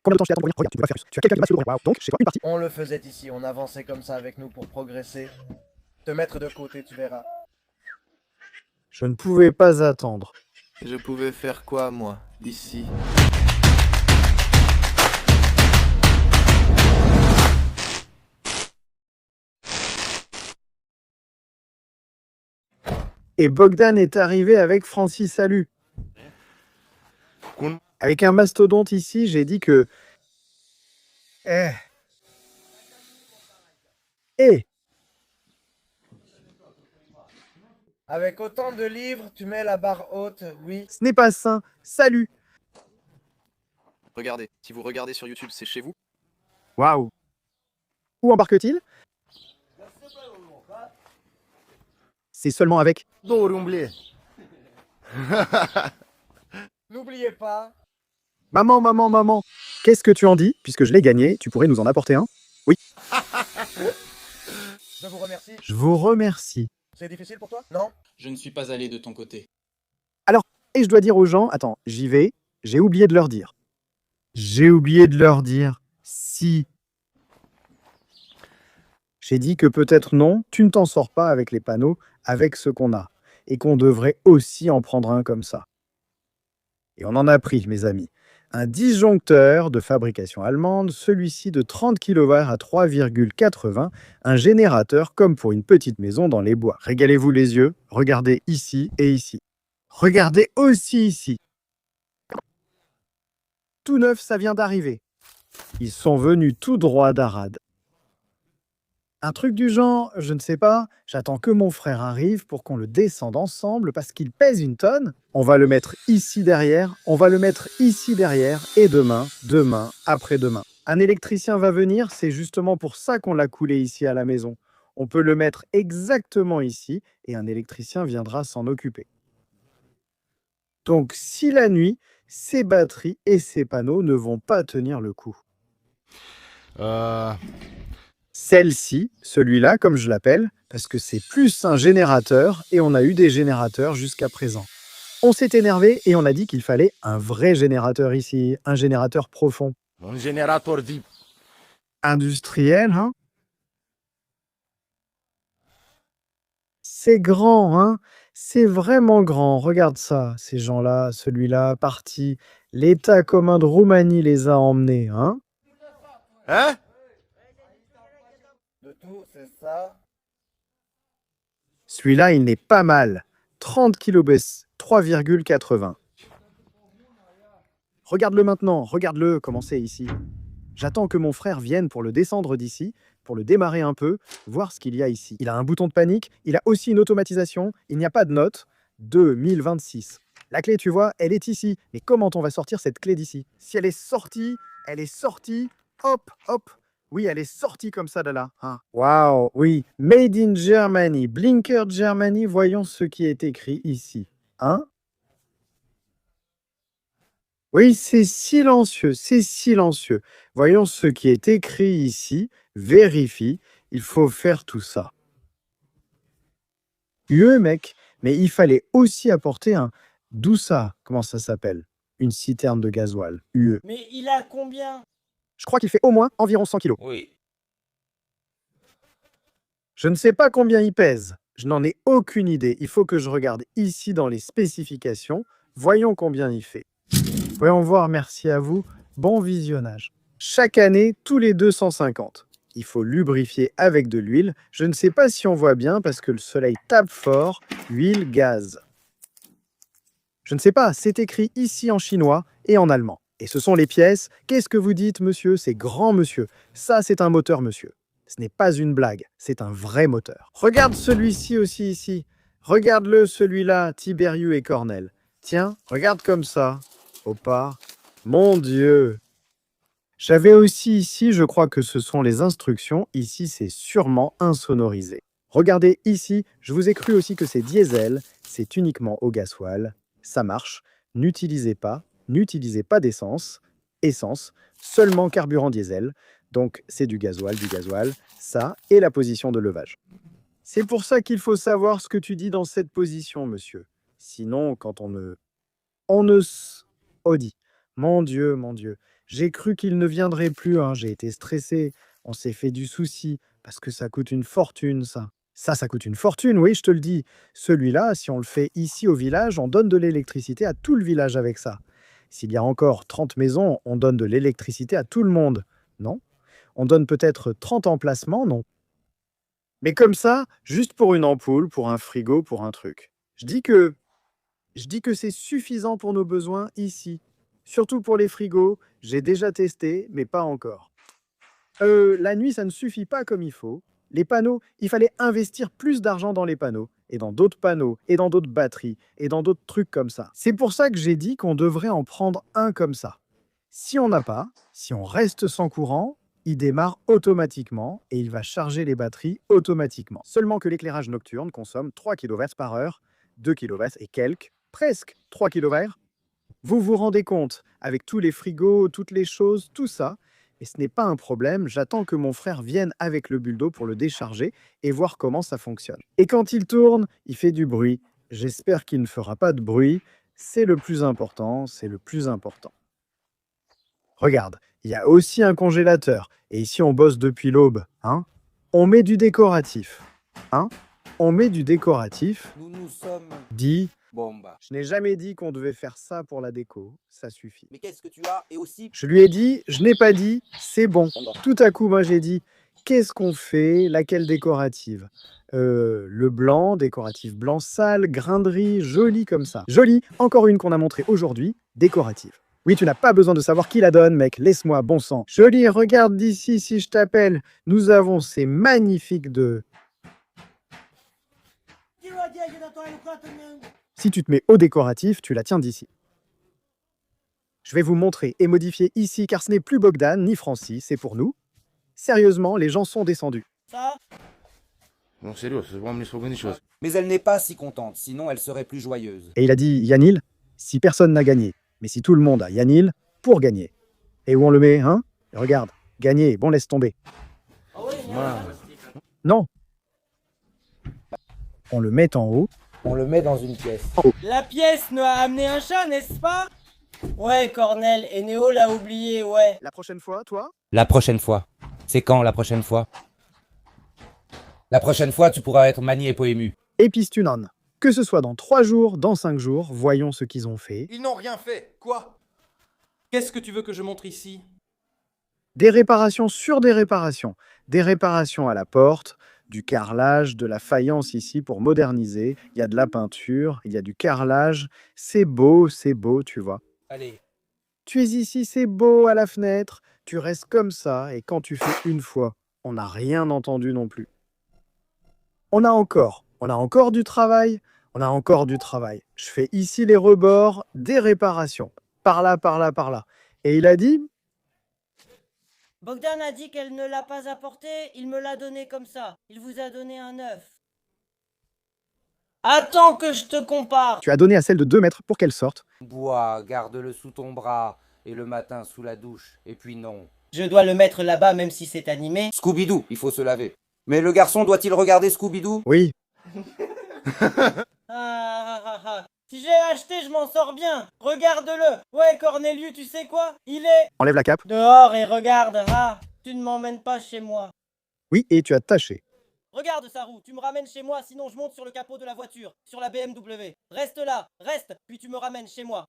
Combien de temps je t'ai attendu pour venir? Regarde, tu peux pas faire plus. Tu as quelqu'un qui passe le droit. Waouh. Donc, je sais quoi, une partie. On le faisait ici, on avançait comme ça avec nous pour progresser. Te mettre de côté, tu verras. Je ne pouvais pas attendre. Je pouvais faire quoi, moi, ici? Et Bogdan est arrivé avec Francis Salut. Avec un mastodonte ici, j'ai dit que... Eh. Eh. Avec autant de livres, tu mets la barre haute, oui. Ce n'est pas sain. Salut. Regardez, si vous regardez sur YouTube, c'est chez vous. Waouh. Où embarque-t-il? C'est seulement avec... N'oubliez pas. Maman, maman, maman. Qu'est-ce que tu en dis? Puisque je l'ai gagné, tu pourrais nous en apporter un? Oui. Je vous remercie. Je vous remercie. C'est difficile pour toi? Non? Je ne suis pas allé de ton côté. Et je dois dire aux gens... Attends, j'y vais. J'ai oublié de leur dire. J'ai oublié de leur dire. Si. J'ai dit que peut-être non, tu ne t'en sors pas avec les panneaux, avec ce qu'on a. Et qu'on devrait aussi en prendre un comme ça. Et on en a pris, mes amis. Un disjoncteur de fabrication allemande, celui-ci de 30 kW à 3,80, un générateur comme pour une petite maison dans les bois. Régalez-vous les yeux, regardez ici et ici. Regardez aussi ici. Tout neuf, ça vient d'arriver. Ils sont venus tout droit d'Arad. Un truc du genre, je ne sais pas, j'attends que mon frère arrive pour qu'on le descende ensemble parce qu'il pèse une tonne. On va le mettre ici derrière, on va le mettre ici derrière, et demain, demain, après-demain. Un électricien va venir, c'est justement pour ça qu'on l'a coulé ici à la maison. On peut le mettre exactement ici, et un électricien viendra s'en occuper. Donc si la nuit, ces batteries et ces panneaux ne vont pas tenir le coup. Celle-ci, celui-là, comme je l'appelle, parce que c'est plus un générateur, et on a eu des générateurs jusqu'à présent. On s'est énervé et on a dit qu'il fallait un vrai générateur ici, un générateur profond. Un générateur VIP. Industriel, hein? C'est grand, hein? C'est vraiment grand. Regarde ça, ces gens-là, celui-là, parti. L'État commun de Roumanie les a emmenés, hein? Hein? De tout, c'est ça. Celui-là, il n'est pas mal. 30 kbps, 3,80. Regarde-le maintenant, regarde-le, comment c'est ici. J'attends que mon frère vienne pour le descendre d'ici, pour le démarrer un peu, voir ce qu'il y a ici. Il a un bouton de panique, il a aussi une automatisation, il n'y a pas de note. 2026. La clé, tu vois, elle est ici. Mais comment on va sortir cette clé d'ici? Si elle est sortie, hop, hop. Oui, elle est sortie comme ça de là. Hein. Waouh, oui. Made in Germany, Blinker Germany, voyons ce qui est écrit ici. Hein? Oui, c'est silencieux, c'est silencieux. Voyons ce qui est écrit ici. Vérifie, il faut faire tout ça. Mec, mais il fallait aussi apporter un... D'où ça? Comment ça s'appelle? Une citerne de gasoil. UE. Mais il a combien? Je crois qu'il fait au moins environ 100 kilos. Oui. Je ne sais pas combien il pèse. Je n'en ai aucune idée. Il faut que je regarde ici dans les spécifications. Voyons combien il fait. Voyons voir, merci à vous. Bon visionnage. Chaque année, tous les 250. Il faut lubrifier avec de l'huile. Je ne sais pas si on voit bien parce que le soleil tape fort. Huile, gaz. Je ne sais pas, c'est écrit ici en chinois et en allemand. Et ce sont les pièces. Qu'est-ce que vous dites, monsieur? C'est grand, monsieur. Ça, c'est un moteur, monsieur. Ce n'est pas une blague, c'est un vrai moteur. Regarde celui-ci aussi ici. Regarde-le, celui-là, Tiberius et Cornell. Tiens, regarde comme ça. Opa. Mon Dieu. J'avais aussi ici, je crois que ce sont les instructions. Ici, c'est sûrement insonorisé. Regardez ici, je vous ai cru aussi que c'est diesel. C'est uniquement au gasoil. Ça marche. N'utilisez pas d'essence. Essence, seulement carburant diesel. Donc, c'est du gasoil, ça, et la position de levage. C'est pour ça qu'il faut savoir ce que tu dis dans cette position, monsieur. Sinon, quand on ne... Audi. Mon Dieu, mon Dieu. J'ai cru qu'il ne viendrait plus, hein. J'ai été stressé. On s'est fait du souci parce que ça coûte une fortune, ça. Ça coûte une fortune, oui, je te le dis. Celui-là, si on le fait ici au village, on donne de l'électricité à tout le village avec ça. S'il y a encore 30 maisons, on donne de l'électricité à tout le monde. Non? On donne peut-être 30 emplacements? Non. Mais comme ça, juste pour une ampoule, pour un frigo, pour un truc. Je dis que c'est suffisant pour nos besoins ici. Surtout pour les frigos, j'ai déjà testé, mais pas encore. La nuit, ça ne suffit pas comme il faut. Les panneaux, il fallait investir plus d'argent dans les panneaux, et dans d'autres panneaux, et dans d'autres batteries, et dans d'autres trucs comme ça. C'est pour ça que j'ai dit qu'on devrait en prendre un comme ça. Si on n'a pas, si on reste sans courant, il démarre automatiquement et il va charger les batteries automatiquement. Seulement que l'éclairage nocturne consomme 3 kW par heure, 2 kW et quelques, presque 3 kW. Vous vous rendez compte, avec tous les frigos, toutes les choses, tout ça, et ce n'est pas un problème, j'attends que mon frère vienne avec le bulldo pour le décharger et voir comment ça fonctionne. Et quand il tourne, il fait du bruit. J'espère qu'il ne fera pas de bruit. C'est le plus important, c'est le plus important. Regarde, il y a aussi un congélateur. Et ici, on bosse depuis l'aube. Hein? On met du décoratif. Hein? On met du décoratif. Nous sommes... Dit, Bon bah. je n'ai jamais dit qu'on devait faire ça pour la déco. Ça suffit. Mais qu'est-ce que tu as? Et aussi... Je lui ai dit, je n'ai pas dit, c'est bon. Tout à coup, moi, j'ai dit, qu'est-ce qu'on fait? Laquelle décorative? Le blanc, décoratif blanc sale, grinderie, joli comme ça. Joli, encore une qu'on a montrée aujourd'hui, décorative. Oui, tu n'as pas besoin de savoir qui la donne, mec, laisse-moi, bon sang. Joli, regarde d'ici si je t'appelle. Nous avons ces magnifiques de... Si tu te mets au décoratif, tu la tiens d'ici. Je vais vous montrer et modifier ici, car ce n'est plus Bogdan ni Francis, c'est pour nous. Sérieusement, les gens sont descendus. Ça? Non, sérieux, c'est vraiment une chose. Mais elle n'est pas si contente, sinon elle serait plus joyeuse. Et il a dit, Yanil, si personne n'a gagné, mais si tout le monde a Yanil, pour gagner. Et où on le met, hein? Regarde, gagner, bon, laisse tomber. Non. On le met en haut. On le met dans une pièce. La pièce nous a amené un chat, n'est-ce pas? Ouais, Cornel, et Néo l'a oublié, ouais. La prochaine fois, toi? La prochaine fois. C'est quand la prochaine fois? La prochaine fois, tu pourras être Mani et Poému. Epistunan. Que ce soit dans 3 jours, dans 5 jours, voyons ce qu'ils ont fait. Ils n'ont rien fait. Quoi? Qu'est-ce que tu veux que je montre ici? Des réparations sur des réparations. Des réparations à la porte, du carrelage, de la faïence ici pour moderniser. Il y a de la peinture, il y a du carrelage. C'est beau, tu vois. Allez. Tu es ici, c'est beau à la fenêtre. Tu restes comme ça et quand tu fais une fois, on n'a rien entendu non plus. On a encore du travail. On a encore du travail. Je fais ici les rebords, des réparations. Par là, par là, par là. Et il a dit... Bogdan a dit qu'elle ne l'a pas apporté, il me l'a donné comme ça. Il vous a donné un œuf. Attends que je te compare. Tu as donné à celle de 2 mètres pour qu'elle sorte. Bois, garde-le sous ton bras, et le matin sous la douche, et puis non. Je dois le mettre là-bas même si c'est animé. Scooby-Doo, il faut se laver. Mais le garçon doit-il regarder Scooby-Doo? Oui. Si j'ai acheté, je m'en sors bien. Regarde-le. Ouais, Cornelius, tu sais quoi? Il est... Enlève la cape. Dehors et regarde. Ah, tu ne m'emmènes pas chez moi. Oui, et tu as taché. Regarde sa roue, tu me ramènes chez moi, sinon je monte sur le capot de la voiture, sur la BMW. Reste là, reste, puis tu me ramènes chez moi.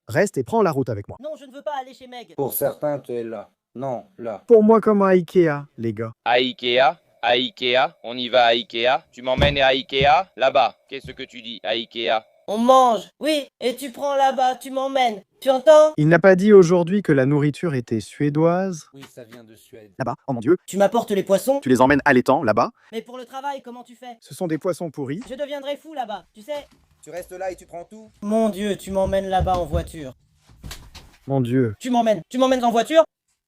Reste et prends la route avec moi. Non, je ne veux pas aller chez Meg. Pour certains, tu es là. Non, là. Pour moi comme à Ikea, les gars. À Ikea, on y va à Ikea. Tu m'emmènes à Ikea, là-bas. Qu'est-ce que tu dis, à Ikea? On mange. Oui, et tu prends là-bas, tu m'emmènes. Tu entends? Il n'a pas dit aujourd'hui que la nourriture était suédoise. Oui, ça vient de Suède. Là-bas, oh mon Dieu. Tu m'apportes les poissons? Tu les emmènes à l'étang, là-bas. Mais pour le travail, comment tu fais? Ce sont des poissons pourris. Je deviendrai fou là-bas, tu sais? Tu restes là et tu prends tout? Mon Dieu, tu m'emmènes là-bas en voiture. Mon Dieu. Tu m'emmènes en voiture?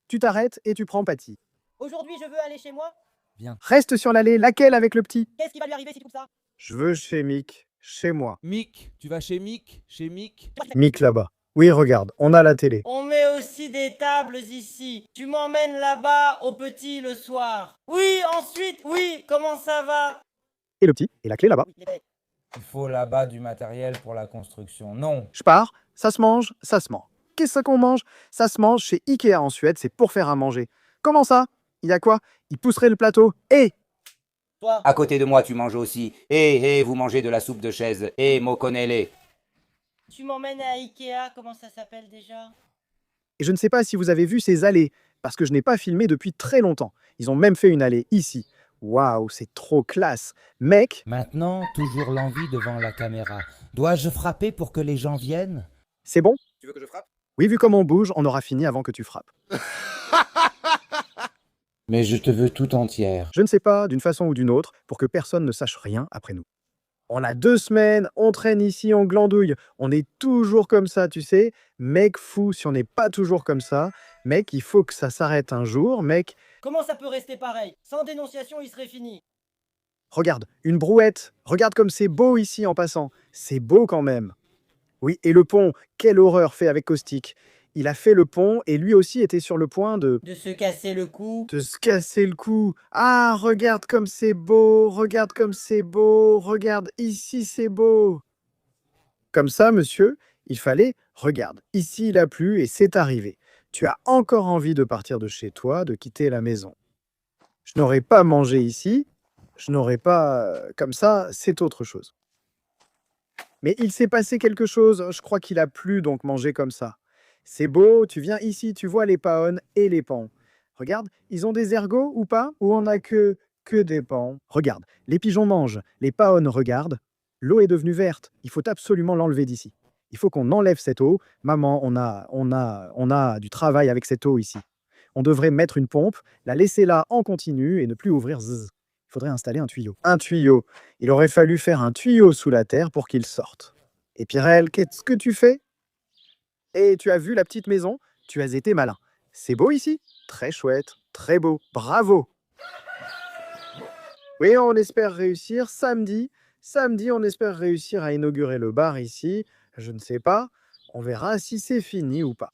Tu t'arrêtes et tu prends Patty. Aujourd'hui, je veux aller chez moi. Reste sur l'allée, laquelle avec le petit? Qu'est-ce qui va lui arriver s'il trouve ça? Je veux chez Mick, chez moi. Mick, tu vas chez Mick? Chez Mick? Mick là-bas. Oui, regarde, on a la télé. On met aussi des tables ici. Tu m'emmènes là-bas au petit le soir. Oui, ensuite, oui, comment ça va? Et le petit, et la clé là-bas. Oui, les bêtes. Il faut là-bas du matériel pour la construction. Non. Je pars, ça se mange, ça se ment. Qu'est-ce qu'on mange? Ça se mange chez Ikea en Suède, c'est pour faire à manger. Comment ça? Il y a quoi? Il pousserait le plateau. Et Toi, À côté de moi, tu manges aussi. Vous mangez de la soupe de chaise. Mokonele. tu m'emmènes à Ikea, comment ça s'appelle déjà? Et je ne sais pas si vous avez vu ces allées, parce que je n'ai pas filmé depuis très longtemps. Ils ont même fait une allée ici. Waouh, c'est trop classe. Mec, Maintenant, toujours l'envie devant la caméra. Dois-je frapper pour que les gens viennent? c'est bon? Tu veux que je frappe? Oui, vu comme on bouge, on aura fini avant que tu frappes. Mais je te veux tout entière. Je ne sais pas, d'une façon ou d'une autre, pour que personne ne sache rien après nous. On a 2 semaines, on traîne ici, on glandouille. On est toujours comme ça, tu sais. Mec fou, si on n'est pas toujours comme ça. Mec, il faut que ça s'arrête un jour. Mec, Comment ça peut rester pareil? Sans dénonciation, il serait fini. regarde, une brouette. Regarde comme c'est beau ici en passant. C'est beau quand même. Oui, et le pont, quelle horreur fait avec Caustic. Il a fait le pont et lui aussi était sur le point de De se casser le cou. se casser le cou. Ah, regarde comme c'est beau, regarde comme c'est beau, regarde, ici c'est beau. Comme ça, monsieur, il fallait, regarde, ici il a plu et c'est arrivé. Tu as encore envie de partir de chez toi, de quitter la maison. Je n'aurais pas mangé ici, je n'aurais pas... Comme ça, c'est autre chose. Mais il s'est passé quelque chose, je crois qu'il a plu donc manger comme ça. C'est beau, tu viens ici, tu vois les paons et les pans. Regarde, ils ont des ergots ou pas? Ou on a que des pans? Regarde, les pigeons mangent, les paons regardent. L'eau est devenue verte, il faut absolument l'enlever d'ici. Il faut qu'on enlève cette eau. Maman, on a du travail avec cette eau ici. On devrait mettre une pompe, la laisser là en continu et ne plus ouvrir zzz. Il faudrait installer un tuyau. Un tuyau. Il aurait fallu faire un tuyau sous la terre pour qu'il sorte. Et Pirel, qu'est-ce que tu fais? Et tu as vu la petite maison? Tu as été malin. C'est beau ici? Très chouette, très beau. Bravo! Oui, on espère réussir samedi. Samedi, on espère réussir à inaugurer le bar ici. Je ne sais pas. On verra si c'est fini ou pas.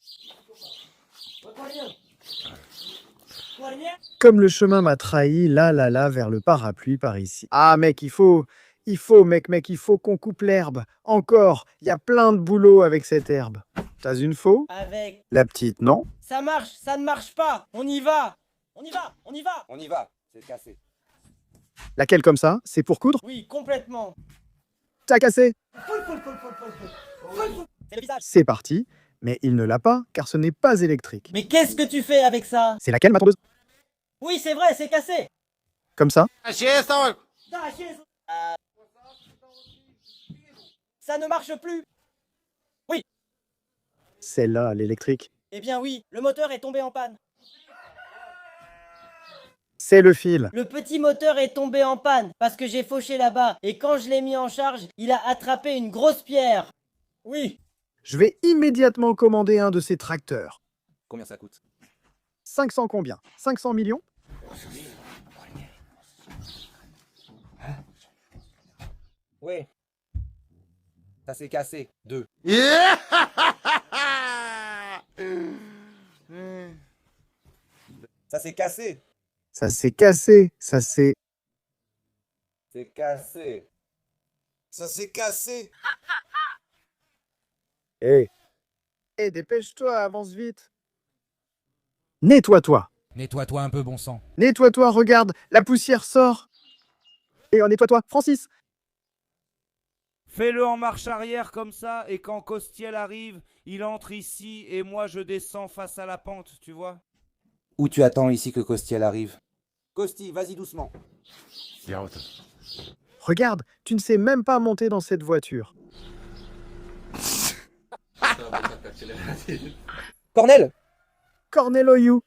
Comme le chemin m'a trahi, là, vers le parapluie par ici. Ah, mec, il faut, mec, il faut qu'on coupe l'herbe. Encore, il y a plein de boulot avec cette herbe. T'as une faux? Avec. La petite, non? Ça marche, ça ne marche pas. On y va. On y va, on y va. On y va, c'est cassé. Laquelle comme ça? C'est pour coudre? Oui, complètement. T'as cassé? C'est le visage. C'est parti. Mais il ne l'a pas, car ce n'est pas électrique. Mais qu'est-ce que tu fais avec ça? C'est laquelle, ma tondeuse? Oui, c'est vrai, c'est cassé. Comme ça? Ça ne marche plus. Celle-là, l'électrique. Eh bien oui, le moteur est tombé en panne. C'est le fil. Le petit moteur est tombé en panne parce que j'ai fauché là-bas. Et quand je l'ai mis en charge, il a attrapé une grosse pierre. Oui. Je vais immédiatement commander un de ces tracteurs. Combien ça coûte? 500 combien? 500 millions? Oui. Ça s'est cassé. 2. Ça s'est cassé. Ça s'est cassé. Ça s'est... C'est cassé. Ça s'est cassé. Hé, dépêche-toi, avance vite. Nettoie-toi. Nettoie-toi un peu, bon sang. Nettoie-toi, regarde, la poussière sort. Et nettoie-toi, Francis. Fais-le en marche arrière comme ça, et quand Costiel arrive, il entre ici et moi je descends face à la pente, tu vois? Où tu attends ici que Costiel arrive? Costi, vas-y doucement. Regarde, tu ne sais même pas monter dans cette voiture. Cornel! Corneloyou.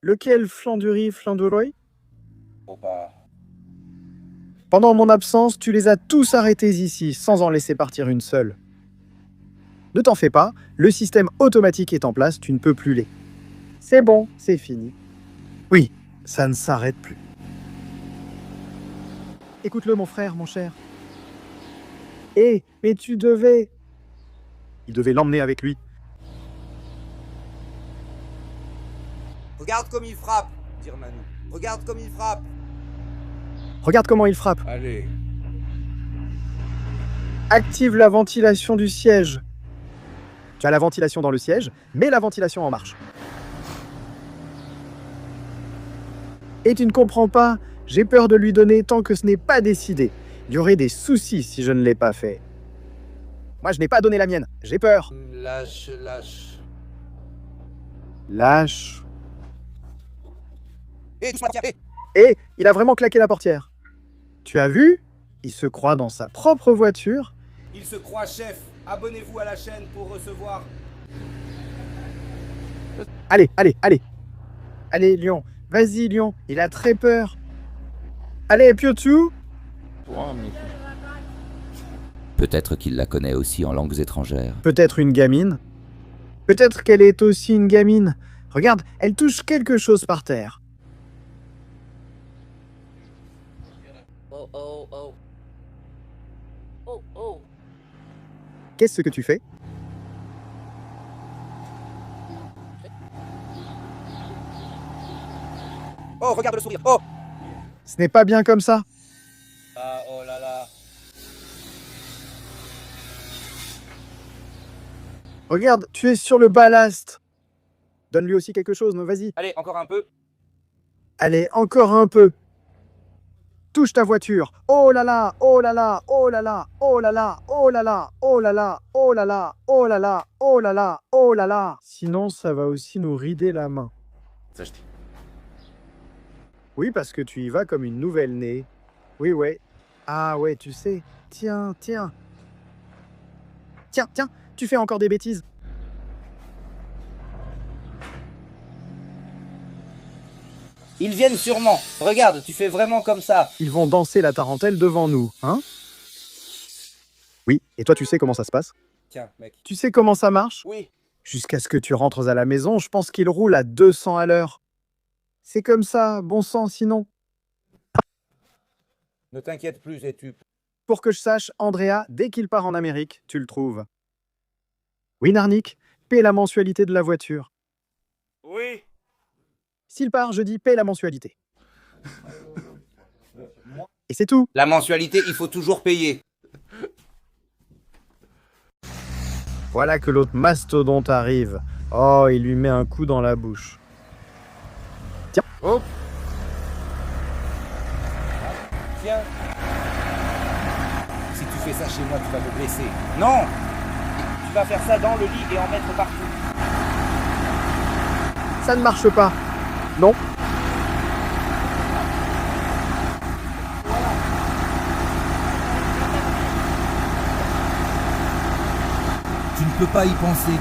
Lequel Flanduri, Flanduroy? Oh bah... Pendant mon absence, tu les as tous arrêtés ici, sans en laisser partir une seule. Ne t'en fais pas, le système automatique est en place, tu ne peux plus les. C'est bon, c'est fini. Oui, ça ne s'arrête plus. Écoute-le, mon frère, mon cher. Mais tu devais... Il devait l'emmener avec lui. Regarde comme il frappe, dit Manu. Regarde comme il frappe. Regarde comment il frappe. Allez. Active la ventilation du siège. Tu as la ventilation dans le siège, mets la ventilation en marche. Et tu ne comprends pas, j'ai peur de lui donner tant que ce n'est pas décidé. Il y aurait des soucis si je ne l'ai pas fait. Moi, je n'ai pas donné la mienne, j'ai peur. Lâche. Lâche. Doucement, tiens, Et il a vraiment claqué la portière. Tu as vu? Il se croit dans sa propre voiture. Il se croit chef. Abonnez-vous à la chaîne pour recevoir. Allez. Allez, Lion. Vas-y, Lion. Il a très peur. Allez, Piotr. Peut-être qu'il la connaît aussi en langues étrangères. Peut-être une gamine. Peut-être qu'elle est aussi une gamine. Regarde, elle touche quelque chose par terre. Oh. Qu'est-ce que tu fais? Oh, regarde le sourire. Oh. Ce n'est pas bien comme ça. Ah, oh là là. Regarde, tu es sur le ballast. Donne-lui aussi quelque chose, non, vas-y. Allez, encore un peu. Allez, encore un peu. Touche ta voiture. Oh là là, oh là là, oh là là, oh là là, oh là là, oh là là, oh là là, oh là là, oh là là, oh là là. Sinon, ça va aussi nous rider la main. Ça, je dis. Oui, parce que tu y vas comme une nouvelle-née. Oui, ouais. Ah ouais, tu sais. Tiens. Tiens, tu fais encore des bêtises. Ils viennent sûrement. Regarde, tu fais vraiment comme ça. Ils vont danser la tarentelle devant nous, hein? Oui, et toi, tu sais comment ça se passe? Tiens, mec. Tu sais comment ça marche? Oui. Jusqu'à ce que tu rentres à la maison, je pense qu'ils roulent à 200 à l'heure. C'est comme ça, bon sang sinon. Ne t'inquiète plus, et tu. Pour que je sache, Andrea, dès qu'il part en Amérique, tu le trouves. Oui, Narnik, paie la mensualité de la voiture. Oui. S'il part, je dis paie la mensualité. Et c'est tout. La mensualité, il faut toujours payer. Voilà que l'autre mastodonte arrive. Oh, il lui met un coup dans la bouche. Tiens. Hop. Tiens. Si tu fais ça chez moi, tu vas me blesser. Non. Tu vas faire ça dans le lit et en mettre partout. Ça ne marche pas. Non. Tu ne peux pas y penser.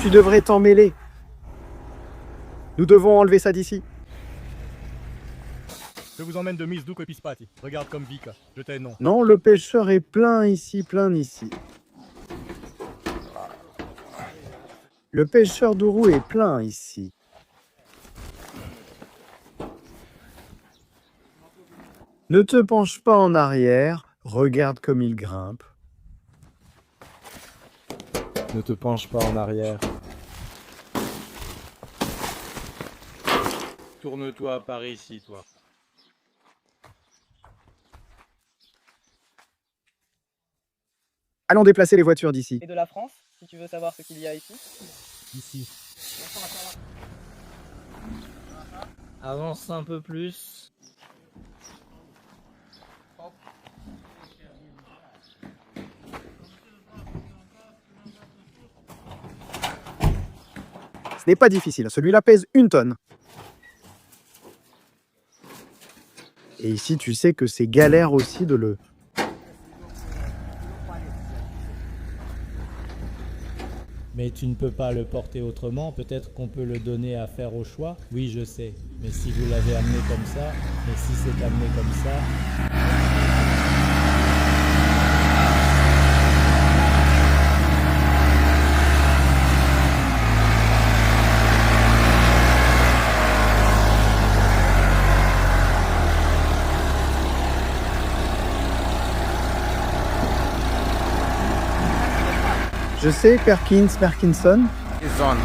Tu devrais t'en mêler. Nous devons enlever ça d'ici. Je vous emmène de Miss Duke Epispati. Regarde comme Vika. Je t'ai non. Non, le pêcheur est plein ici, plein ici. Le pêcheur d'Ourou est plein ici. Ne te penche pas en arrière, regarde comme il grimpe. Ne te penche pas en arrière. Tourne-toi par ici, toi. Allons déplacer les voitures d'ici. Et de la France, si tu veux savoir ce qu'il y a ici. Ici. Avance un peu plus. Ce n'est pas difficile, celui-là pèse 1 tonne. Et ici, tu sais que c'est galère aussi de le... Mais tu ne peux pas le porter autrement, peut-être qu'on peut le donner à faire au choix. Oui, je sais. Mais si vous l'avez amené comme ça, et si c'est amené comme ça... Je sais, Perkinson. Zone.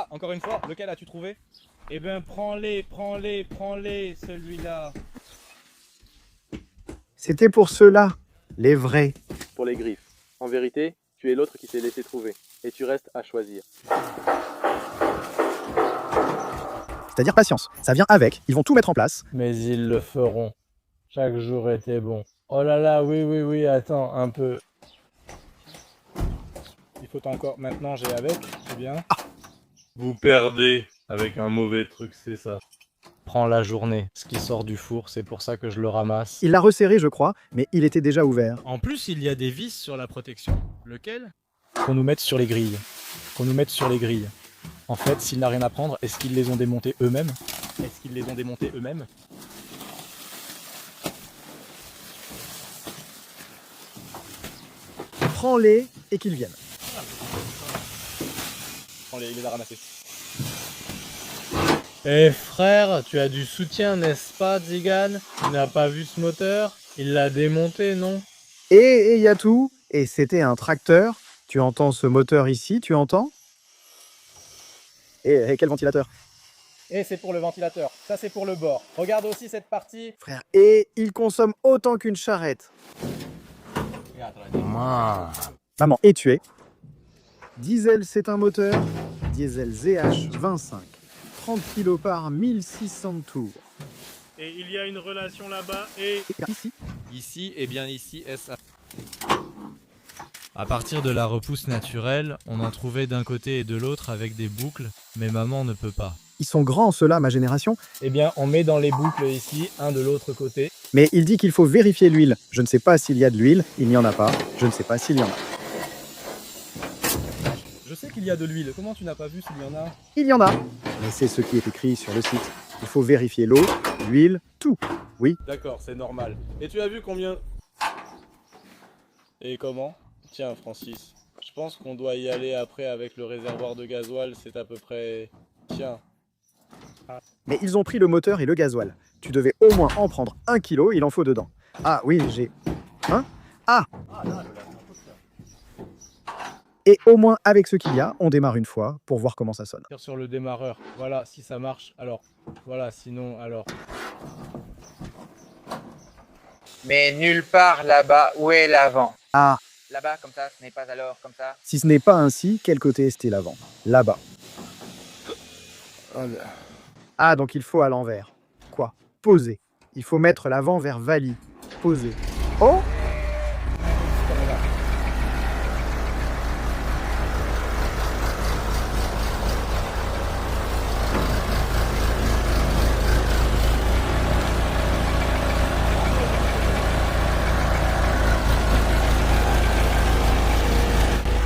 encore une fois, lequel as-tu trouvé? Eh ben, prends-les, celui-là. C'était pour ceux-là, les vrais. Pour les griffes. En vérité, tu es l'autre qui s'est laissé trouver. Et tu restes à choisir. C'est-à-dire patience. Ça vient avec, ils vont tout mettre en place. Mais ils le feront. Chaque jour était bon. Oh là là, oui, attends, un peu. Il faut encore. Maintenant, j'ai avec, c'est bien. Vous perdez avec un mauvais truc, c'est ça. Prends la journée. Ce qui sort du four, c'est pour ça que je le ramasse. Il l'a resserré, je crois, mais il était déjà ouvert. En plus, il y a des vis sur la protection. Lequel? Qu'on nous mette sur les grilles. En fait, s'il n'a rien à prendre, est-ce qu'ils les ont démontés eux-mêmes? Prends-les et qu'ils viennent. Il les a ramassés. Eh frère, tu as du soutien, n'est-ce pas, Zigan? Tu n'as pas vu ce moteur? Il l'a démonté, non? Et il y a tout. Et c'était un tracteur. Tu entends ce moteur ici, tu entends? Et quel ventilateur? Et c'est pour le ventilateur. Ça, c'est pour le bord. Regarde aussi cette partie. Frère, et il consomme autant qu'une charrette. Maman est tuée. Diesel, c'est un moteur. Diesel ZH25. 30 kg par 1600 tours. Et il y a une relation là-bas et... Ici. Ici, et bien ici, SA. À partir de la repousse naturelle, on en trouvait d'un côté et de l'autre avec des boucles, mais maman ne peut pas. Ils sont grands, ceux-là, ma génération. Eh bien, on met dans les boucles ici, un de l'autre côté. Mais il dit qu'il faut vérifier l'huile. Je ne sais pas s'il y a de l'huile, il n'y en a pas. Je ne sais pas s'il y en a. Je sais qu'il y a de l'huile. Comment tu n'as pas vu s'il y en a? Il y en a. Mais c'est ce qui est écrit sur le site. Il faut vérifier l'eau, l'huile, tout. Oui. D'accord, c'est normal. Et tu as vu combien... Et comment? Tiens, Francis, je pense qu'on doit y aller après avec le réservoir de gasoil, c'est à peu près... Tiens. Mais ils ont pris le moteur et le gasoil. Tu devais au moins en prendre 1 kilo, il en faut dedans. Ah oui, j'ai... Hein? Ah! Et au moins, avec ce qu'il y a, on démarre une fois pour voir comment ça sonne. Sur le démarreur, voilà, si ça marche, alors... Voilà, sinon, alors... Mais nulle part là-bas, où est l'avant? Ah! Là-bas, comme ça, ce n'est pas alors, comme ça? Si ce n'est pas ainsi, quel côté était l'avant? Là-bas. Ah, donc il faut à l'envers. Quoi? Poser. Il faut mettre l'avant vers Vali. Poser. Oh!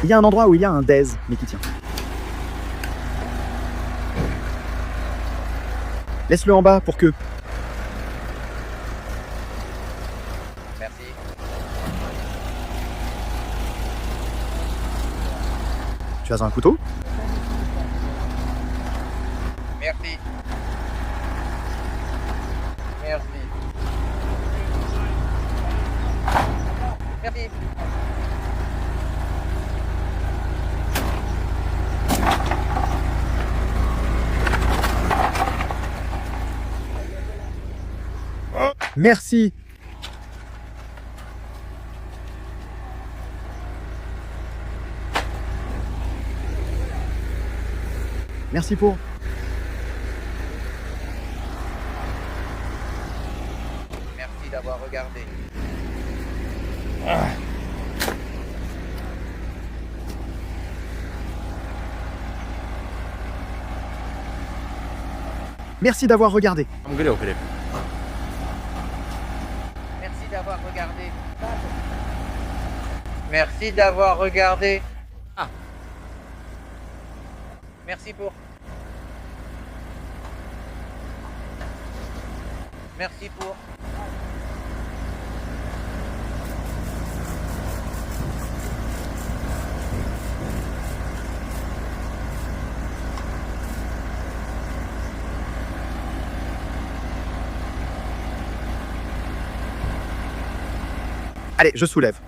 Il y a un endroit où il y a un DES, mais qui tient. Laisse-le en bas pour que... Merci. Tu as un couteau? Merci. Merci. Merci. Merci. Merci pour... Merci d'avoir regardé. Merci d'avoir regardé. Merci d'avoir regardé. Merci d'avoir regardé. Ah. Merci pour. Merci pour. Allez, je soulève.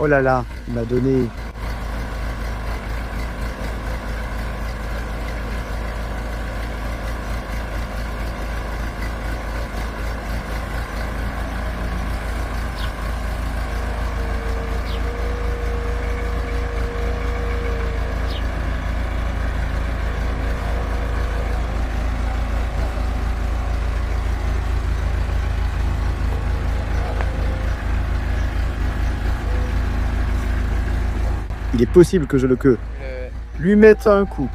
Oh là là, il m'a donné... Il est possible que je le queue. Lui mette un coup.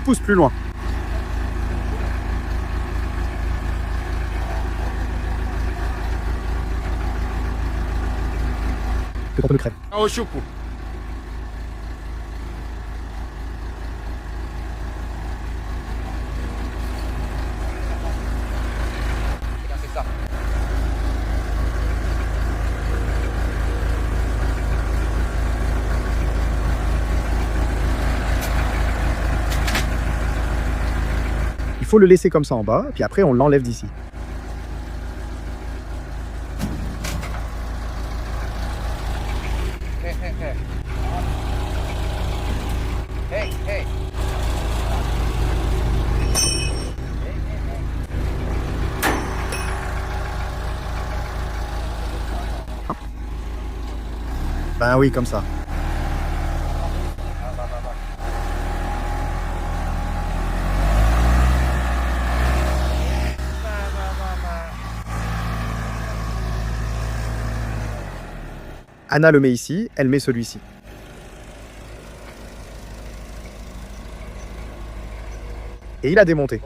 Pousse plus loin. Que ton me crève. Ah, au choco. C'est ça. Il faut le laisser comme ça en bas, puis après on l'enlève d'ici. Hey, hey. Ben oui, comme ça. Anna le met ici, elle met celui-ci. Et il a démonté.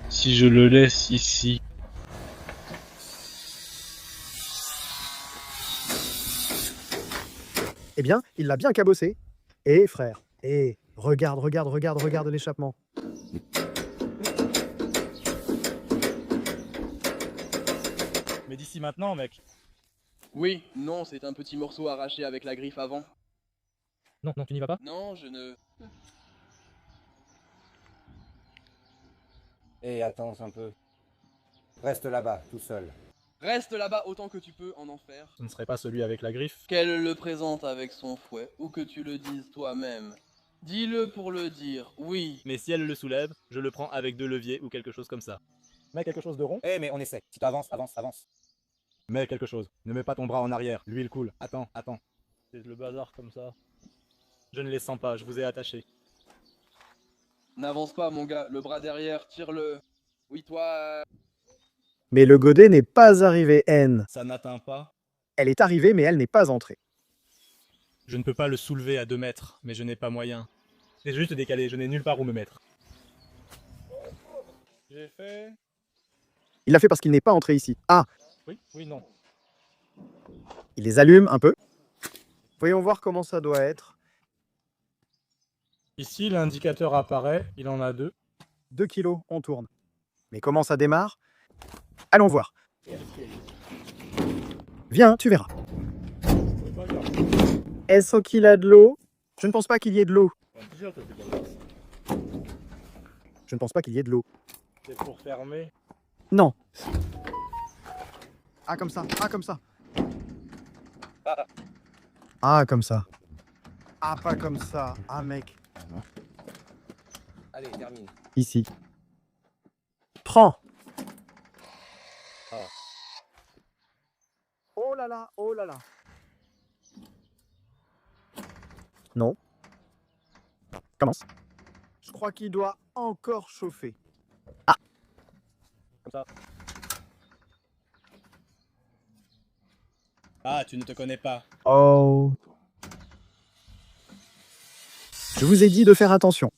Si je le laisse ici, Eh bien, il l'a bien cabossé. Et frère, et regarde l'échappement. Mais d'ici maintenant, mec. Oui, non, c'est un petit morceau arraché avec la griffe avant. Non, tu n'y vas pas? Non, je ne... Et attends un peu. Reste là-bas, tout seul. Reste là-bas autant que tu peux en enfer. Ce ne serait pas celui avec la griffe? Qu'elle le présente avec son fouet, ou que tu le dises toi-même. Dis-le pour le dire, oui. Mais si elle le soulève, je le prends avec 2 leviers ou quelque chose comme ça. Mets quelque chose de rond? Eh, mais on essaie. Si tu avances. Mets quelque chose. Ne mets pas ton bras en arrière. L'huile coule. Attends. C'est le bazar comme ça. Je ne les sens pas, je vous ai attaché. N'avance pas, mon gars, le bras derrière, tire-le. Oui, toi... Mais le godet n'est pas arrivé, N. Ça n'atteint pas. Elle est arrivée, mais elle n'est pas entrée. Je ne peux pas le soulever à 2 mètres, mais je n'ai pas moyen. C'est juste décalé, je n'ai nulle part où me mettre. J'ai fait... Il l'a fait parce qu'il n'est pas entré ici. Ah, Oui, non. il les allume un peu. Voyons voir comment ça doit être. Ici, l'indicateur apparaît, il en a 2. 2 kilos, on tourne. Mais comment ça démarre? Allons voir. Viens, tu verras. Est-ce qu'il a de l'eau? Je ne pense pas qu'il y ait de l'eau. Je ne pense pas qu'il y ait de l'eau. C'est pour fermer. Non. Ah, comme ça. Ah, comme ça. Ah, comme ça. Ah, pas comme ça. Ah, mec. Allez, termine. Ici. Prends. Oh là là, oh là là. Non. Commence. Je crois qu'il doit encore chauffer. Ah. Comme ça. Ah, tu ne te connais pas. Oh. Je vous ai dit de faire attention.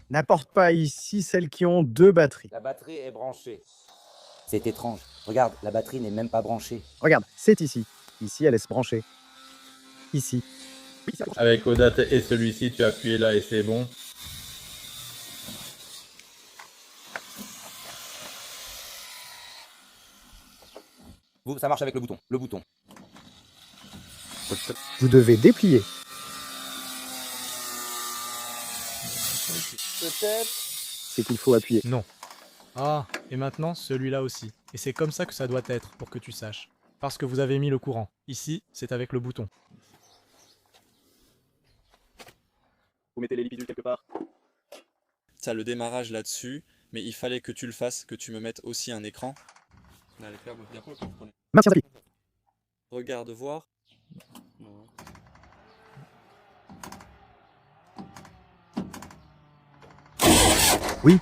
N'apporte pas ici celles qui ont 2 batteries. La batterie est branchée. C'est étrange. Regarde, la batterie n'est même pas branchée. Regarde, c'est ici. Ici, elle laisse brancher. Ici. avec Odate et celui-ci, tu as appuyé là et c'est bon. Ça marche avec le bouton. Vous devez déplier. Peut-être. C'est qu'il faut appuyer. Non. Ah, et maintenant celui-là aussi. Et c'est comme ça que ça doit être, pour que tu saches. Parce que vous avez mis le courant. Ici, c'est avec le bouton. Vous mettez les lipidules quelque part. Ça le démarrage là-dessus, mais il fallait que tu le fasses, que tu me mettes aussi un écran. Maintiens appui. Regarde voir. Oui.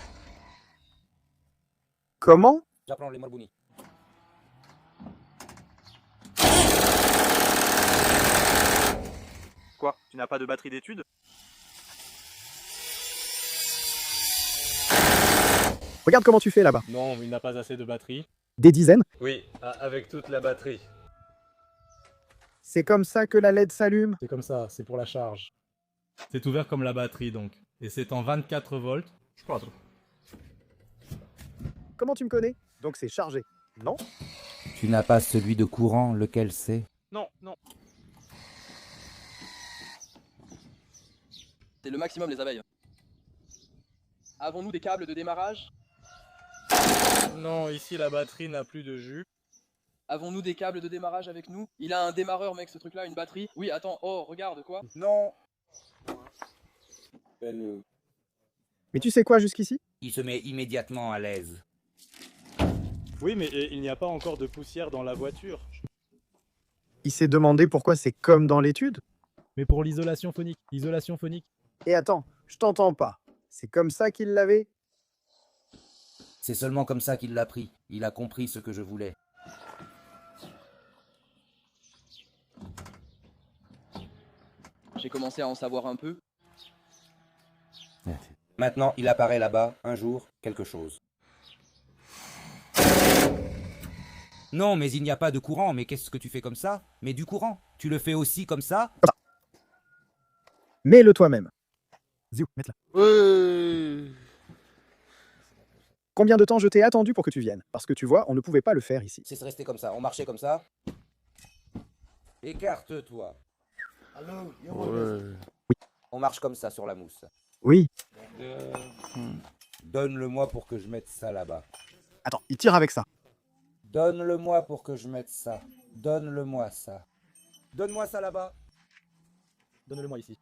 Comment? J'apprends les Malbouni. Quoi? Tu n'as pas de batterie d'études? Regarde comment tu fais là-bas. Non, il n'a pas assez de batterie. Des dizaines. Oui, avec toute la batterie. C'est comme ça que la LED s'allume. C'est comme ça, c'est pour la charge. C'est ouvert comme la batterie donc. Et c'est en 24 volts. Je crois. Comment tu me connais? Donc c'est chargé. Non? Tu n'as pas celui de courant, lequel c'est? Non, non. C'est le maximum les abeilles. Avons-nous des câbles de démarrage? Non, ici la batterie n'a plus de jus. Avons-nous des câbles de démarrage avec nous? Il a un démarreur mec ce truc là, une batterie. Oui attends, oh regarde quoi? Non. Mais tu sais quoi jusqu'ici? Il se met immédiatement à l'aise. Oui, mais il n'y a pas encore de poussière dans la voiture. Il s'est demandé pourquoi c'est comme dans l'étude. Mais pour l'isolation phonique. Isolation phonique. Et attends, je t'entends pas. C'est comme ça qu'il l'avait? C'est seulement comme ça qu'il l'a pris. Il a compris ce que je voulais. J'ai commencé à en savoir un peu. Maintenant, il apparaît là-bas, un jour, quelque chose. Non, mais il n'y a pas de courant. Mais qu'est-ce que tu fais comme ça? Mais du courant. Tu le fais aussi comme ça? Mets-le toi-même. Ziou, mets-le. Combien de temps je t'ai attendu pour que tu viennes? Parce que tu vois, on ne pouvait pas le faire ici. C'est resté comme ça. On marchait comme ça. Écarte-toi. On marche comme ça sur la mousse. Oui. Donne-le-moi pour que je mette ça là-bas. Attends, il tire avec ça. Donne-le-moi pour que je mette ça. Donne-le-moi ça. Donne-moi ça là-bas. Donne-le-moi ici.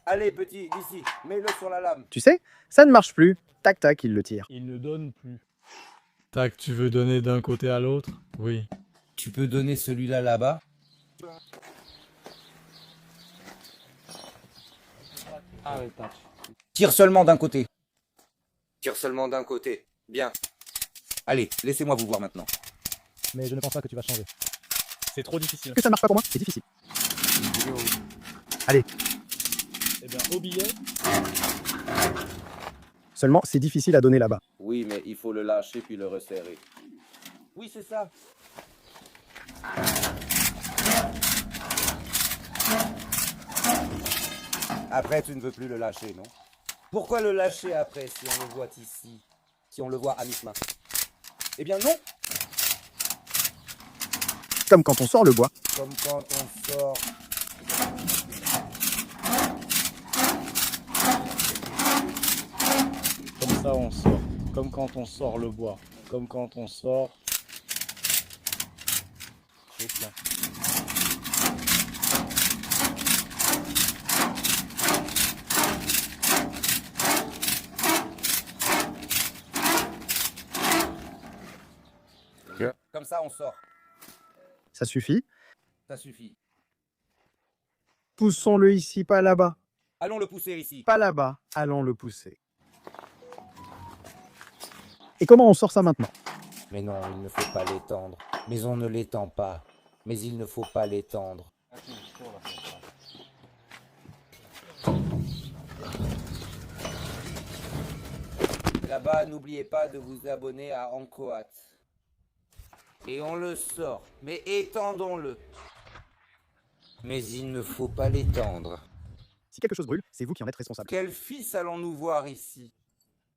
Allez, petit, ici. Mets-le sur la lame. Tu sais, ça ne marche plus. Tac, tac, il le tire. Il ne donne plus. Tac, tu veux donner d'un côté à l'autre? Oui. Tu peux donner celui-là là-bas? Tire seulement d'un côté. Tire seulement d'un côté. Bien. Allez, laissez-moi vous voir maintenant. Mais je ne pense pas que tu vas changer. C'est trop difficile. Que ça ne marche pas pour moi? C'est difficile. Allez. Eh bien, au billet. Seulement, c'est difficile à donner là-bas. Oui, mais il faut le lâcher puis le resserrer. Oui, c'est ça. Après, tu ne veux plus le lâcher, non? Pourquoi le lâcher après, si on le voit ici? Si on le voit à mi-chemin? Eh bien non. Comme quand on sort le bois. Comme quand on sort... Comme ça, on sort. Comme quand on sort le bois. Comme quand on sort... C'est bien. Comme ça, on sort. Ça suffit. Ça suffit. Poussons-le ici, pas là-bas. Allons le pousser ici. Pas là-bas, allons le pousser. Et comment on sort ça maintenant? Mais non, il ne faut pas l'étendre. Mais on ne l'étend pas. Mais il ne faut pas l'étendre. Là-bas, n'oubliez pas de vous abonner à Ancoat. Et on le sort. Mais étendons-le. Mais il ne faut pas l'étendre. Si quelque chose brûle, c'est vous qui en êtes responsable. Quel fils allons-nous voir ici?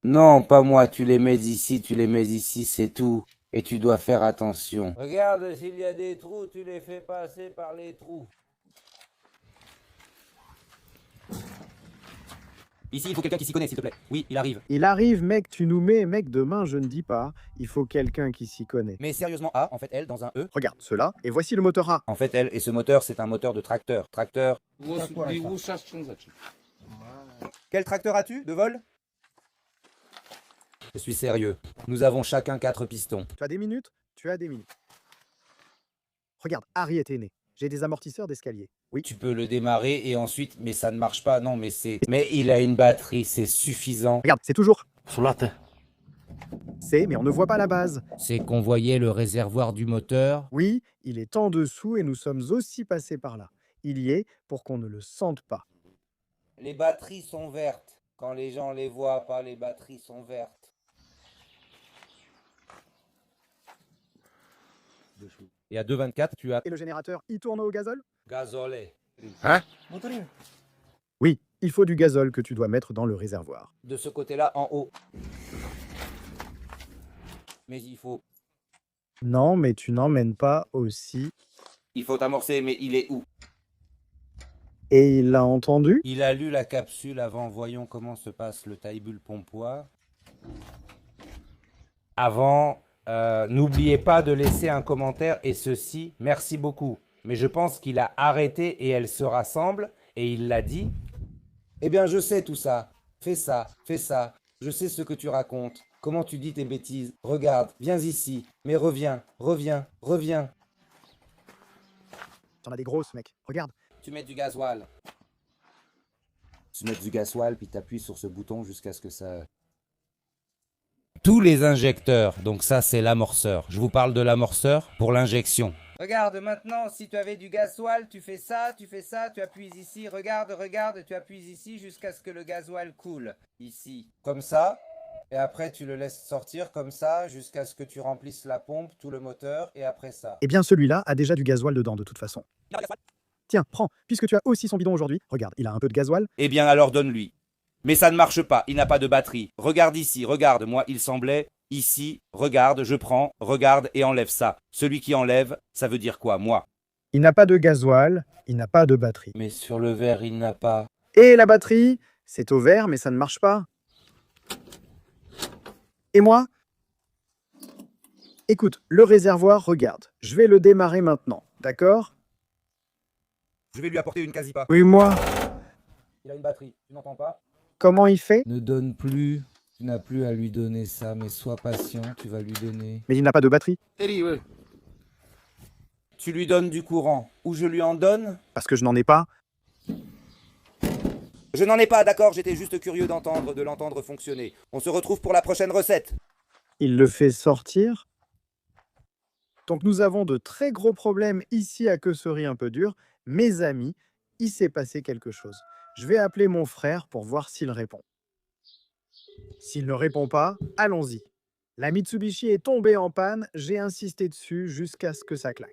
Non, pas moi. Tu les mets ici, c'est tout. Et tu dois faire attention. Regarde, s'il y a des trous, tu les fais passer par les trous. Ici, il faut quelqu'un qui s'y connaît, s'il te plaît. Oui, il arrive. Il arrive, mec, tu nous mets, mec, demain, je ne dis pas. Il faut quelqu'un qui s'y connaît. Mais sérieusement, A, en fait, elle, dans un E. Regarde, cela, et voici le moteur A. En fait, elle, et ce moteur, c'est un moteur de tracteur. Tracteur. Quel tracteur as-tu, de vol? Je suis sérieux. Nous avons chacun 4 pistons. Tu as des minutes? Tu as des minutes. Regarde, Harry est né. J'ai des amortisseurs d'escalier. Oui. Tu peux le démarrer et ensuite... Mais ça ne marche pas, non, mais c'est... Mais il a une batterie, c'est suffisant. Regarde, c'est toujours... Sur la tête. C'est, mais on ne voit pas la base. C'est qu'on voyait le réservoir du moteur. Oui, il est en dessous et nous sommes aussi passés par là. Il y est pour qu'on ne le sente pas. Les batteries sont vertes. Quand les gens les voient pas, les batteries sont vertes. Et à 2,24, tu as... Et le générateur, il tourne au gazole? Gazolet. Hein? Oui, il faut du gazole que tu dois mettre dans le réservoir. De ce côté-là, en haut. Mais il faut... Non, mais tu n'emmènes pas aussi. Il faut amorcer, mais il est où? Et il l'a entendu? Il a lu la capsule avant. Voyons comment se passe le taille-bulle pompoir. Avant, n'oubliez pas de laisser un commentaire et ceci, merci beaucoup. Mais je pense qu'il a arrêté et elle se rassemble et il l'a dit. Eh bien, je sais tout ça. Fais ça, fais ça. Je sais ce que tu racontes. Comment tu dis tes bêtises. Regarde, viens ici. Mais reviens, reviens, reviens. T'en as des grosses, mec. Regarde. Tu mets du gasoil. Tu mets du gasoil, puis tu appuies sur ce bouton jusqu'à ce que ça... Tous les injecteurs, donc ça c'est l'amorceur. Je vous parle de l'amorceur pour l'injection. Regarde maintenant, si tu avais du gasoil, tu fais ça, tu appuies ici, regarde, regarde, tu appuies ici jusqu'à ce que le gasoil coule. Ici, comme ça. Et après tu le laisses sortir comme ça jusqu'à ce que tu remplisses la pompe, tout le moteur, et après ça. Eh bien, celui-là a déjà du gasoil dedans, de toute façon. Tiens, prends, puisque tu as aussi son bidon aujourd'hui. Regarde, il a un peu de gasoil. Eh bien alors donne-lui. Mais ça ne marche pas, il n'a pas de batterie. Regarde ici, regarde, moi il semblait, ici, regarde, je prends, regarde et enlève ça. Celui qui enlève, ça veut dire quoi, moi? Il n'a pas de gasoil, il n'a pas de batterie. Mais sur le verre, il n'a pas... Et la batterie, c'est au vert, mais ça ne marche pas. Et moi? Écoute, le réservoir, regarde. Je vais le démarrer maintenant, d'accord? Je vais lui apporter une Casipa. Oui, moi. Il a une batterie, tu n'entends pas? Comment il fait? Ne donne plus, tu n'as plus à lui donner ça, mais sois patient, tu vas lui donner. Mais il n'a pas de batterie. Tu lui donnes du courant, ou je lui en donne? Parce que je n'en ai pas. Je n'en ai pas, d'accord, j'étais juste curieux de l'entendre fonctionner. On se retrouve pour la prochaine recette. Il le fait sortir. Donc nous avons de très gros problèmes ici à Queusserie un peu dur. Mes amis, il s'est passé quelque chose. Je vais appeler mon frère pour voir s'il répond. S'il ne répond pas, allons-y. La Mitsubishi est tombée en panne, j'ai insisté dessus jusqu'à ce que ça claque.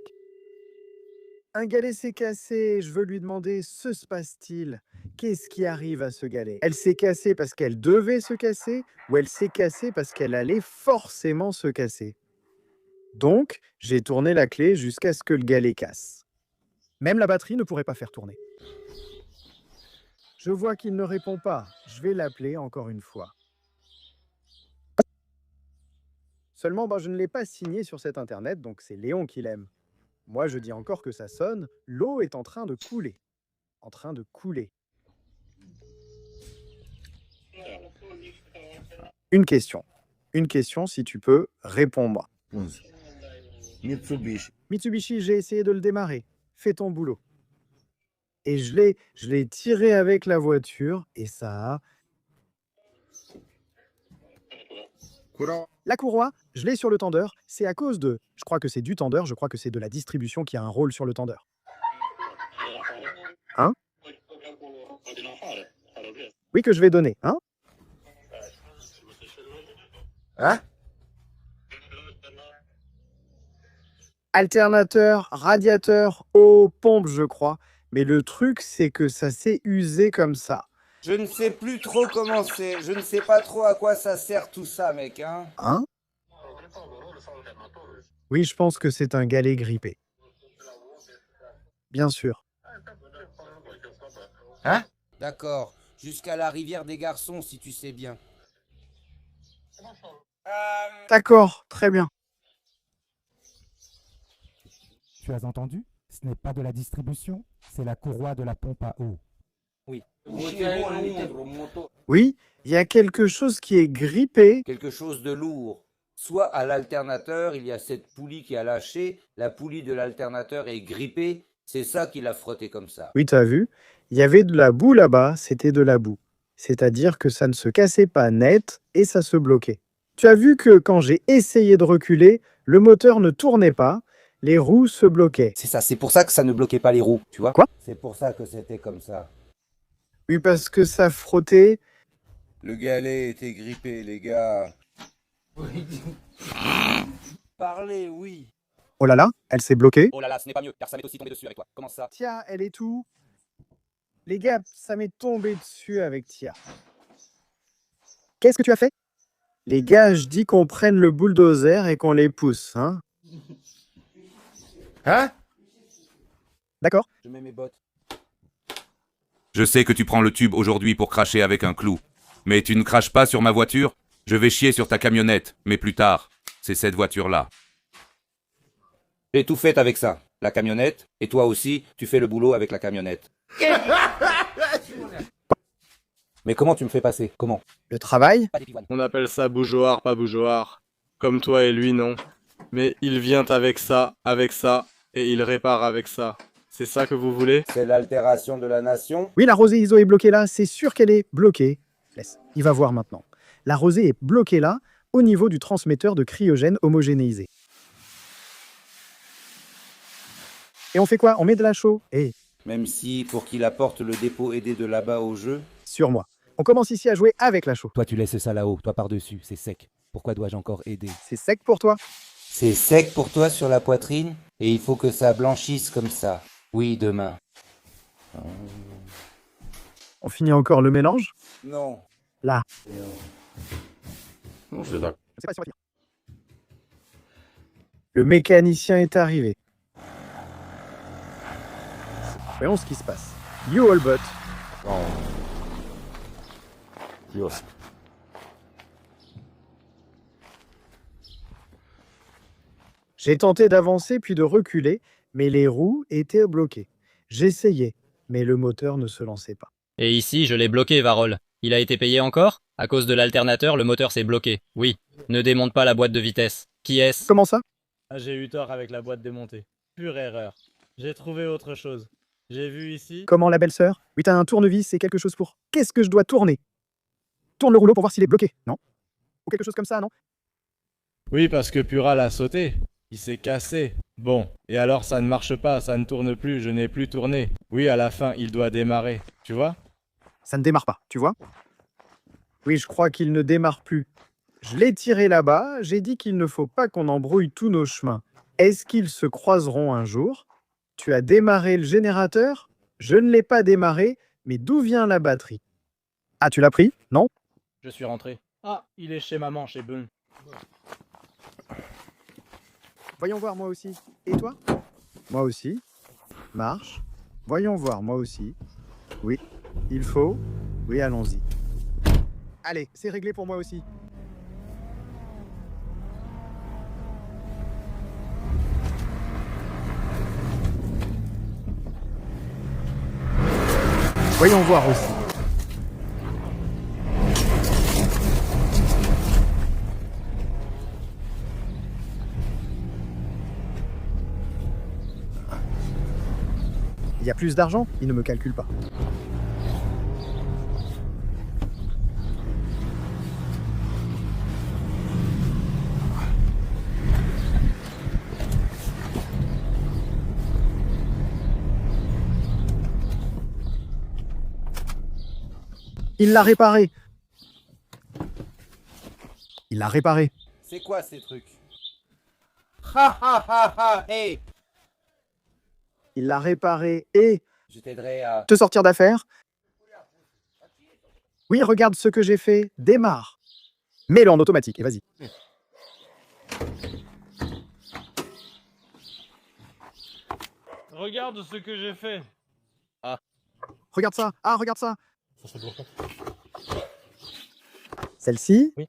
Un galet s'est cassé, je veux lui demander, se passe-t-il? Qu'est-ce qui arrive à ce galet? Elle s'est cassée parce qu'elle devait se casser ou elle s'est cassée parce qu'elle allait forcément se casser? Donc, j'ai tourné la clé jusqu'à ce que le galet casse. Même la batterie ne pourrait pas faire tourner. Je vois qu'il ne répond pas. Je vais l'appeler encore une fois. Seulement, je ne l'ai pas signé sur cet internet, donc c'est Léon qui l'aime. Moi, je dis encore que ça sonne. L'eau est en train de couler. En train de couler. Une question. Une question, si tu peux, réponds-moi. Mitsubishi, j'ai essayé de le démarrer. Fais ton boulot. Et je l'ai tiré avec la voiture et ça a... La courroie, je l'ai sur le tendeur, c'est à cause de... Je crois que c'est du tendeur, je crois que c'est de la distribution qui a un rôle sur le tendeur. Hein? Oui, que je vais donner, hein? Hein? Alternateur, radiateur, eau, pompe, je crois. Mais le truc, c'est que ça s'est usé comme ça. Je ne sais plus trop comment c'est. Je ne sais pas trop à quoi ça sert tout ça, mec, hein. Hein? Oui, je pense que c'est un galet grippé. Bien sûr. Hein? D'accord. Jusqu'à la rivière des garçons, si tu sais bien. D'accord, très bien. Tu as entendu? Ce n'est pas de la distribution, c'est la courroie de la pompe à eau. Oui. Oui, il y a quelque chose qui est grippé. Quelque chose de lourd. Soit à l'alternateur, il y a cette poulie qui a lâché, la poulie de l'alternateur est grippée, c'est ça qui l'a frotté comme ça. Oui, t'as vu? Il y avait de la boue là-bas, c'était de la boue. C'est-à-dire que ça ne se cassait pas net et ça se bloquait. Tu as vu que quand j'ai essayé de reculer, le moteur ne tournait pas, les roues se bloquaient. C'est ça, c'est pour ça que ça ne bloquait pas les roues, tu vois? Quoi? C'est pour ça que c'était comme ça. Oui, parce que ça frottait. Le galet était grippé, les gars. Oui. Parlez, oui. Oh là là, elle s'est bloquée. Oh là là, ce n'est pas mieux, car ça m'est aussi tombé dessus avec toi. Comment ça? Tiens, elle est où? Les gars, ça m'est tombé dessus avec Tia. Qu'est-ce que tu as fait? Les gars, je dis qu'on prenne le bulldozer et qu'on les pousse, hein? Hein? D'accord. Je mets mes bottes. Je sais que tu prends le tube aujourd'hui pour cracher avec un clou. Mais tu ne craches pas sur ma voiture? Je vais chier sur ta camionnette, mais plus tard. C'est cette voiture-là. J'ai tout fait avec ça. La camionnette, et toi aussi, tu fais le boulot avec la camionnette. Mais comment tu me fais passer? Comment? Le travail? On appelle ça bougeoir, pas bougeoir. Comme toi et lui, non. Mais il vient avec ça, et il répare avec ça. C'est ça que vous voulez? C'est l'altération de la nation? Oui, la rosée ISO est bloquée là, c'est sûr qu'elle est bloquée. Laisse, il va voir maintenant. La rosée est bloquée là, au niveau du transmetteur de cryogène homogénéisé. Et on fait quoi? On met de la chaux. Et Même si, pour qu'il apporte le dépôt aidé de là-bas au jeu? sur moi. On commence ici à jouer avec la chaux. Toi tu laisses ça là-haut, toi par-dessus, c'est sec. Pourquoi dois-je encore aider? C'est sec pour toi? C'est sec pour toi sur la poitrine? Et il faut que ça blanchisse comme ça. Oui, demain. On finit encore le mélange? Non. Là. Non, c'est d'accord. Je sais pas si on va finir. Le mécanicien est arrivé. Voyons ce qui se passe. You all but. Dios. J'ai tenté d'avancer puis de reculer, mais les roues étaient bloquées. J'essayais, mais le moteur ne se lançait pas. Et ici, je l'ai bloqué, Varol. Il a été payé encore? À cause de l'alternateur, le moteur s'est bloqué. Oui. Ne démonte pas la boîte de vitesse. Qui est-ce? Comment ça? Ah, j'ai eu tort avec la boîte démontée. Pure erreur. J'ai trouvé autre chose. J'ai vu ici... Comment la belle-sœur? Oui, t'as un tournevis et quelque chose pour... Qu'est-ce que je dois tourner? Tourne le rouleau pour voir s'il est bloqué, non? Ou quelque chose comme ça, non? Oui, parce que Pura l'a sauté. Il s'est cassé. Bon, et alors ça ne marche pas, ça ne tourne plus, je n'ai plus tourné. Oui, à la fin, il doit démarrer. Tu vois? Ça ne démarre pas, tu vois? Oui, je crois qu'il ne démarre plus. Je l'ai tiré là-bas, j'ai dit qu'il ne faut pas qu'on embrouille tous nos chemins. Est-ce qu'ils se croiseront un jour? Tu as démarré le générateur? Je ne l'ai pas démarré, mais d'où vient la batterie? Ah, tu l'as pris? Non? Je suis rentré. Ah, il est chez maman, chez Bun. Voyons voir, moi aussi. Et toi? Moi aussi. Marche. Voyons voir, moi aussi. Oui. Il faut? Oui, allons-y. Allez, c'est réglé pour moi aussi. Voyons voir aussi. Il y a plus d'argent? Il ne me calcule pas. Il l'a réparé. Il l'a réparé. C'est quoi ces trucs? Ha ha ha ha, hey! Il l'a réparé et... Je t'aiderai à... Te sortir d'affaire? Oui, regarde ce que j'ai fait. Démarre. Mets-le en automatique et vas-y. Regarde ce que j'ai fait. Regarde ça. Ah, regarde ça. Celle-ci. Oui.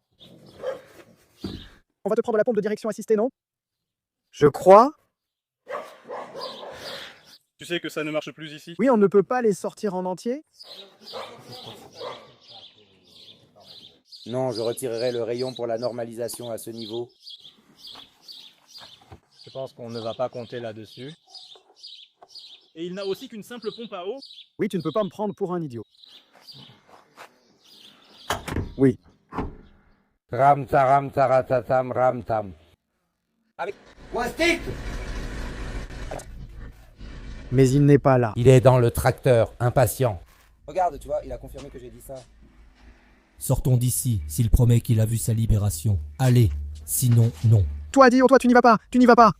On va te prendre la pompe de direction assistée, non? Je crois. Tu sais que ça ne marche plus ici? Oui, on ne peut pas les sortir en entier. Non, je retirerai le rayon pour la normalisation à ce niveau. Je pense qu'on ne va pas compter là-dessus. Et il n'a aussi qu'une simple pompe à eau? Oui, tu ne peux pas me prendre pour un idiot. Oui. Ram taram taratatam ram tam. Avec Wastik. Mais il n'est pas là. Il est dans le tracteur, impatient. Regarde, tu vois, il a confirmé que j'ai dit ça. Sortons d'ici, s'il promet qu'il a vu sa libération. Allez, sinon, non. Toi, Dio, toi, tu n'y vas pas. Tu n'y vas pas.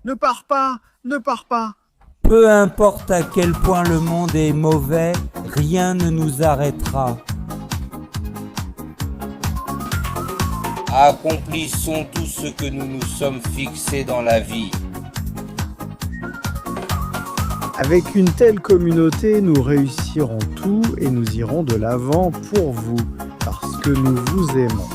Ne pars pas. Ne pars pas. Peu importe à quel point le monde est mauvais, rien ne nous arrêtera. Accomplissons tout ce que nous nous sommes fixés dans la vie. Avec une telle communauté, nous réussirons tout et nous irons de l'avant pour vous, parce que nous vous aimons.